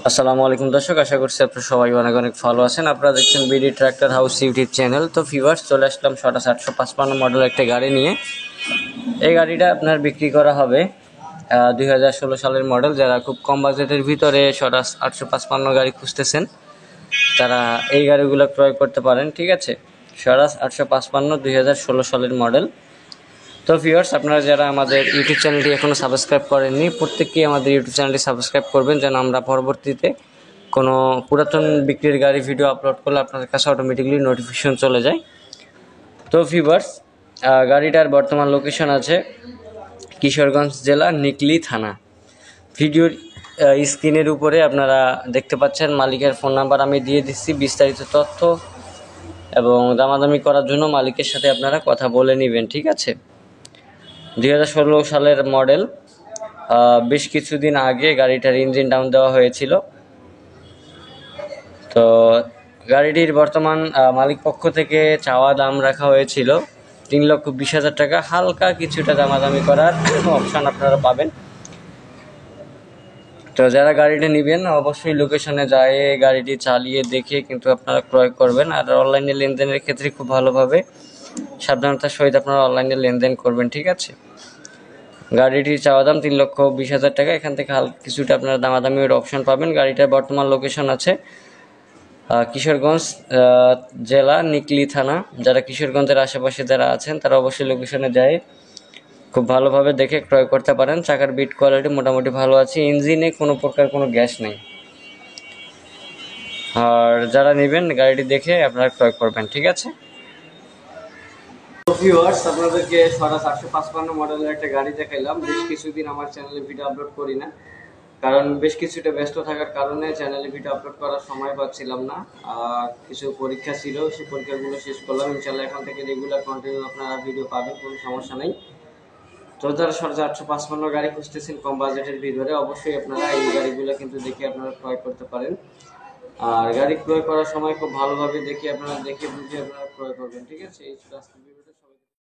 আসসালামু আলাইকুম দর্শক, আশা করছি আপনারা সবাই অনেক অনেক ভালো আছেন। আপনারা দেখছেন BD tractor house YouTube channel. তো ভিউয়ার্স, চলে আসলাম 855 মডেল একটা গাড়ি নিয়ে। এই গাড়িটা আপনার বিক্রি করা হবে 2016 সালের মডেল। যারা খুব কম বাজেটের ভিতরে 855 গাড়ি খুঁজতেছেন তারা এই গাড়িগুলো ক্রয় করতে পারেন। ঠিক আছে, 855 2016 সালের মডেল। তো ভিউয়ার্স, আপনারা যারা আমাদের ইউটিউব চ্যানেলটি এখনও সাবস্ক্রাইব করেননি, প্রত্যেকেই আমাদের ইউটিউব চ্যানেলটি সাবস্ক্রাইব করবেন, যেন আমরা পরবর্তীতে কোনো পুরাতন বিক্রির গাড়ি ভিডিও আপলোড করলে আপনাদের কাছে অটোমেটিকলি নোটিফিকেশন চলে যায়। তো ভিউয়ার্স, গাড়িটার বর্তমান লোকেশন আছে কিশোরগঞ্জ জেলা নিকলি থানা। ভিডিওর স্ক্রিনের উপরে আপনারা দেখতে পাচ্ছেন মালিকের ফোন নাম্বার আমি দিয়ে দিচ্ছি। বিস্তারিত তথ্য এবং দামাদামি করার জন্য মালিকের সাথে আপনারা কথা বলে নেবেন। ঠিক আছে, 2016 সালের মডেল। বেশ কিছুদিন আগে গাড়িটার ইঞ্জিন ডাউন দেওয়া হয়েছিল। তো গাড়িটির বর্তমান মালিক পক্ষ থেকে চাওয়া দাম রাখা হয়েছিল 3,20,000 টাকা। হালকা কিছুটা দামাদামি করার অপশান আপনারা পাবেন। তো যারা গাড়িটা নেবেন অবশ্যই লোকেশনে যায় গাড়িটি চালিয়ে দেখে কিন্তু আপনারা ক্রয় করবেন। আর অনলাইনে লেনদেনের ক্ষেত্রে খুব ভালোভাবে সাবধানতার সহিত আপনারা অনলাইনে লেনদেন করবেন। ঠিক আছে, গাড়িটির চাওয়া দাম 3,20,000 টাকা। এখান থেকে হালকা কিছুটা আপনারা দামাদামির অপশন পাবেন। গাড়িটার বর্তমান লোকেশন আছে কিশোরগঞ্জ জেলা নিকলি থানা। যারা কিশোরগঞ্জের আশেপাশে যারা আছেন তারা অবশ্যই লোকেশনে যায় খুব ভালোভাবে দেখে ক্রয় করতে পারেন। চাকার বিট কোয়ালিটি মোটামুটি ভালো আছে, ইঞ্জিনে কোনো প্রকার কোনো গ্যাস নেই। আর যারা নেবেন গাড়িটি দেখে আপনারা ক্রয় করবেন। ঠিক আছে, ভিউয়ার্স, আপনাদেরকে 855 মডেলের একটা গাড়ি দেখাইলাম। বেশ কিছুদিন আমার চ্যানেলে ভিডিও আপলোড করি না, কারণ বেশ কিছুটা ব্যস্ত থাকার কারণে চ্যানেলে ভিডিও আপলোড করার সময় পাচ্ছিলাম না। আর কিছু পরীক্ষা ছিল, সেই পরীক্ষাগুলো শেষ করলাম। ইনশাল্লাহ এখন থেকে রেগুলার কন্টিনিউ আপনারা ভিডিও পাবেন, কোনো সমস্যা নেই। তো যারা 855 গাড়ি খুঁজতেছেন কম বাজেটের ভিতরে, অবশ্যই আপনারা এই গাড়িগুলো কিন্তু দেখে আপনারা ক্রয় করতে পারেন। আর গাড়ি ক্রয় করার সময় খুব ভালোভাবে দেখে আপনারা দেখে বুঝে আপনারা ক্রয় করবেন। ঠিক আছে, এই